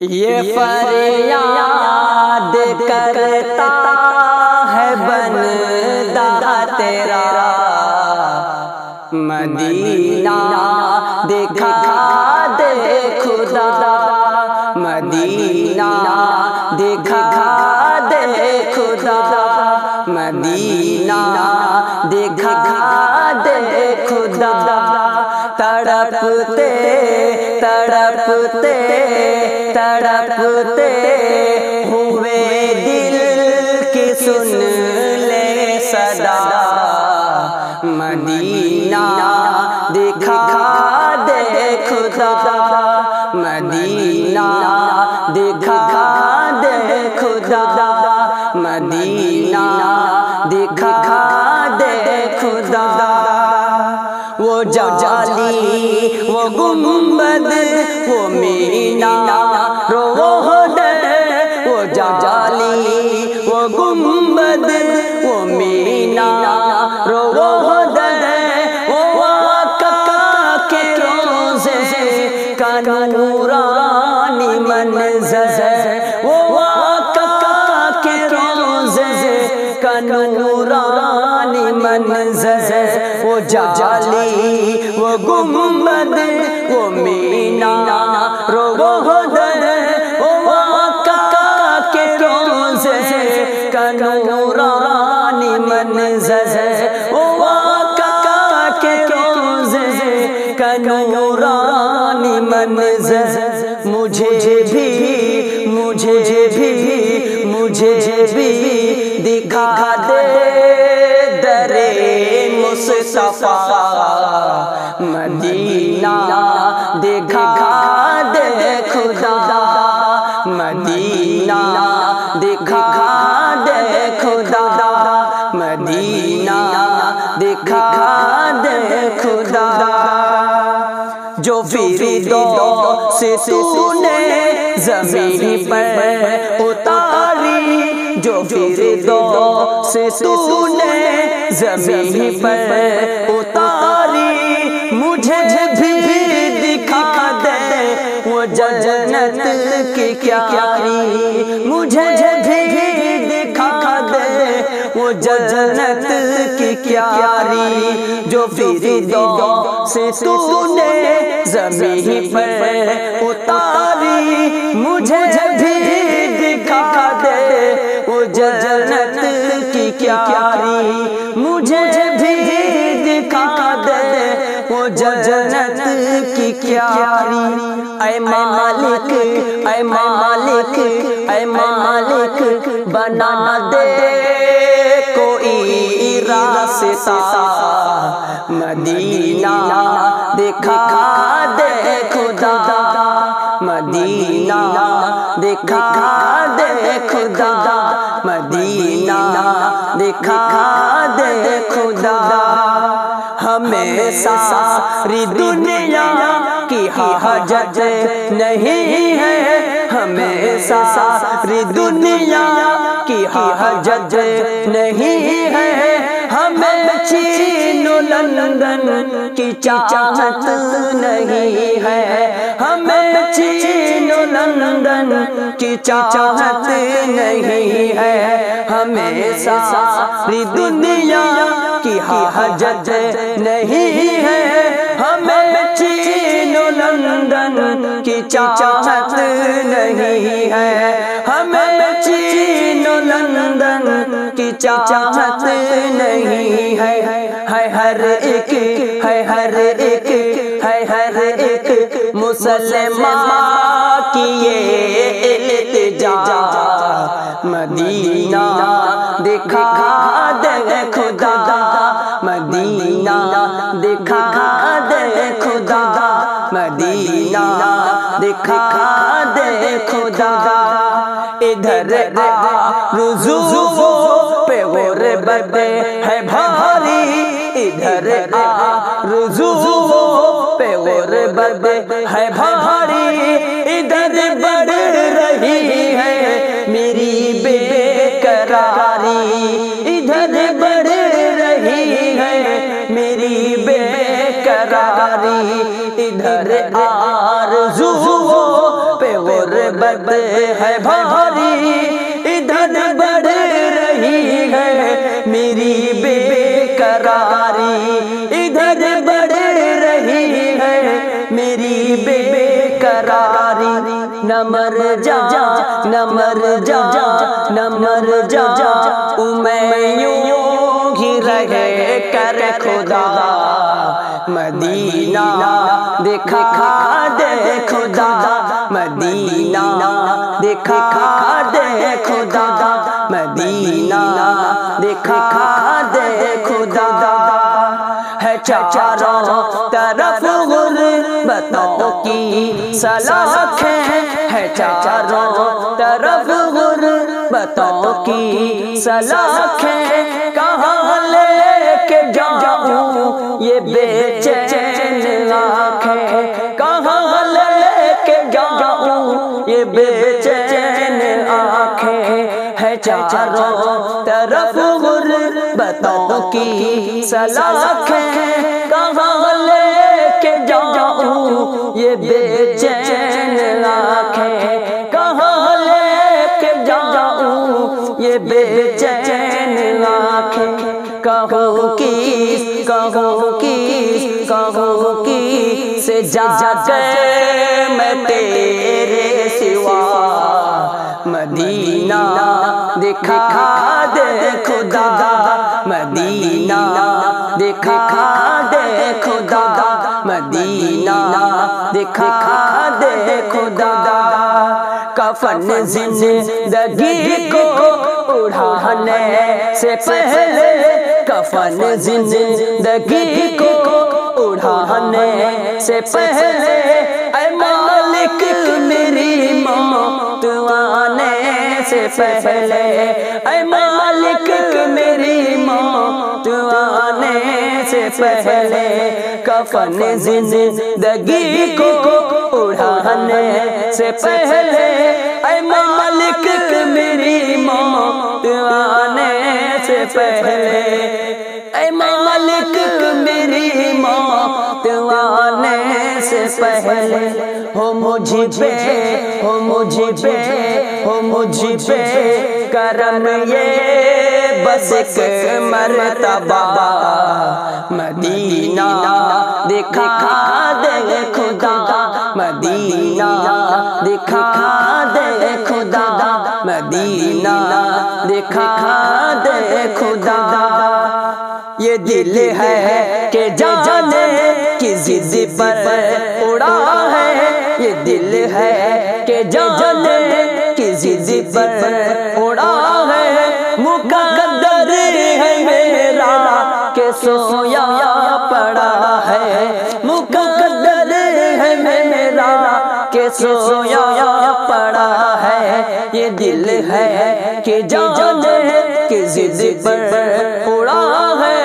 یہ فریاد کرتا ہے بندہ تیرا، مدینہ دکھا دے خدا، مدینہ دکھا دے خدا، مدینہ دکھا دے خدا۔ تڑپتے تڑپتے تڑپتے ہوئے دل کی سن لے صدا، مدینہ دکھا دے خدا، مدینہ دکھا دے خدا، مدینہ دکھا دے خدا۔ وہ جالی وہ گنبد وہ مینار وہ در، وہ جالی وہ گنبد وہ مینار وہ در، وہ آقا کے روضے کا نورانی منظر، وہ آقا کے روضے کا نورانی منظر، وہ جالی وہ گنبد وہ مینار وہ در، وہ آقا کے روضے کا نورانی منظر، وہ آقا کے روضے کا نورانی منظر۔ مجھے بھی دکھا دے در مصطفیٰ، مدینہ دکھا دے خدا، مدینہ دکھا دے خدا، مدینہ دکھا دے خدا۔ جو فردوس تو نے زمین پر اتاری، جو فردوس تو نے زمین پر اتاری، مجھے بھی دکھا دے وہ جنت کی کیاری، مجھے بھی دکھا دے وہ جنت کی کیاری۔ جو فردوس تو نے زمین پر اتاری، مجھے بھی دکھا دے وہ جنت کی کیاری، مجھے بھی دکھا دے وہ جنت کی کیاری۔ اے مالک اے مالک اے مالک، بنا دے کوئی راستہ، مدینہ دکھا دے خدا، مدینہ دکھا دے خدا، مدینہ دکھا دے خدا۔ ہمیں ساری دنیا کی حاجت نہیں ہے، ہمیں ساری دنیا کی حاجت نہیں ہے، ہمیں چین و لندن کی چاہت نہیں ہے، ہمیں چین و لندن کی چاہت نہیں ہے، ہمیں ساری دنیا کی حاجت نہیں ہے، ہمیں چین و لندن کی چاہت نہیں ہے، ہمیں چین و لندن کی چاہت نہیں ہے۔ ہے ہر ایک مسلمان کی یہ التجا، مدینہ دکھا دے خدا، مدینہ دکھا دے خدا، مدینہ دکھا دے خدا۔ ادھر آرزو پہ غربت ہے بھاری، ادھر آرزو پہ غربت ہے بھاری، ادھر بڑھ رہی ہے میری بے قراری، ادھر بڑھ رہی ہے میری بے قراری، ادھر آرزو پہ غربت غربت ہے بھاری، ادھر بڑھ رہی ہے میری بے قراری، ادھر بڑھ رہی ہے میری بے قراری، نہ مر جا نہ مر جا نہ مر جا میں یوں ہی رہے کر خدا، مدینہ دکھا دے خدا، مدینہ دکھا دے خدا، مدینہ دکھا دے خدا، ہے چاروں طرف غربتوں کی سلاخیں، ہے چاروں طرف غربتوں کی سلاخیں، کہاں لے کے جاؤں یہ بے چین آنکھیں، کہاں لے کے جاؤں یہ بے چین آنکھیں، ہے چاروں طرف غربتوں کی سلاخیں، کہاں لے کے جاؤں یہ بے چین آنکھیں، کہاں لے کے جاؤں یہ بے چین آنکھیں، کہوں کس سے جا کر میں تیرے سوا، مدینہ دکھا دے خدا، مدینہ دکھا دے خدا، مدینہ دکھا دے خدا، کفن زندگی کو اڑانے سے پہلے، کفن زندگی کو اڑانے سے پہلے، اے مالک میری موت آنے سے پہلے، اے مالک میری موت آنے سے پہلے، کفن زندگی کو اڑانے سے پہلے، اے مالک میری موت آنے سے پہلے، اے مالک میری موت آنے سے پہلے، ہو مجھ پہ ہو مجھ پہ ہو مجھ پہ کرم یہ بس ایک مرتبہ، مدینہ دکھا دے خدا، مدینہ دکھا دے خدا، مدینہ دکھا دے خدا، یہ دل ہے کہ جانے کی ضد پر اڑا ہے، یہ دل ہے کہ جانے کی ضد پر اڑا ہے، مقدر ہے میرا کہ سویا پڑا ہے، مقدر ہے میرا کہ سویا پڑا ہے، یہ دل ہے کہ جانے کی ضد پر اڑا ہے،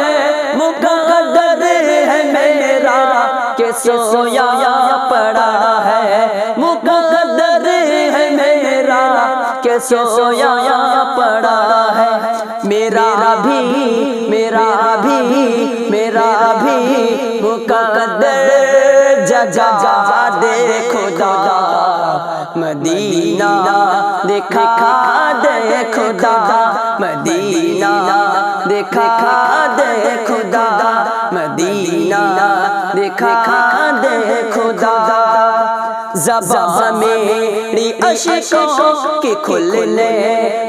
مقدر ہے میرا کہ سویا پڑا ہے، مقدر ہے میرا کہ سویا پڑا ہے، میرا بھی مقدر جگا دے خدا، مدینہ دکھا دے خدا، مدینہ دکھا دے خدا، مدینہ دکھا دے خدا، زبان میری اشکوں کی کھلنے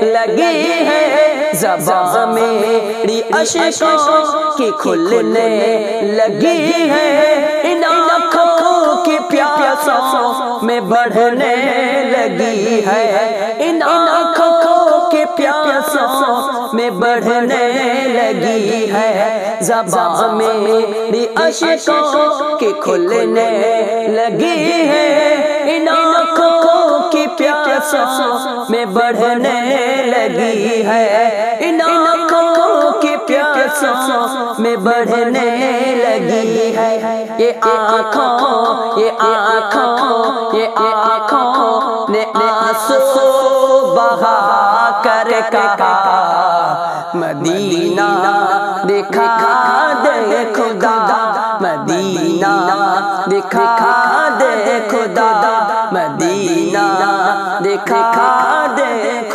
لگی ہے، زبان میری اشکوں کی کھلنے لگی ہے، ان آنکھوں کی پیاسوں میں بڑھنے لگی ہے، ان آنکھوں کی پیاسوں میں بڑھنے لگی ہے، زبان میری اشکوں کی کھلنے لگی ہے، ان آنکھوں کی پیاسوں میں بڑھنے لگی ہے، ان آنکھوں کی پیاسوں میں بڑھنے لگی ہے، یہ آنکھوں نے آنسو بہا کر کہا، مدینہ دکھا دے خدا، مدینہ دکھا دے خدا، مدینہ دکھا دے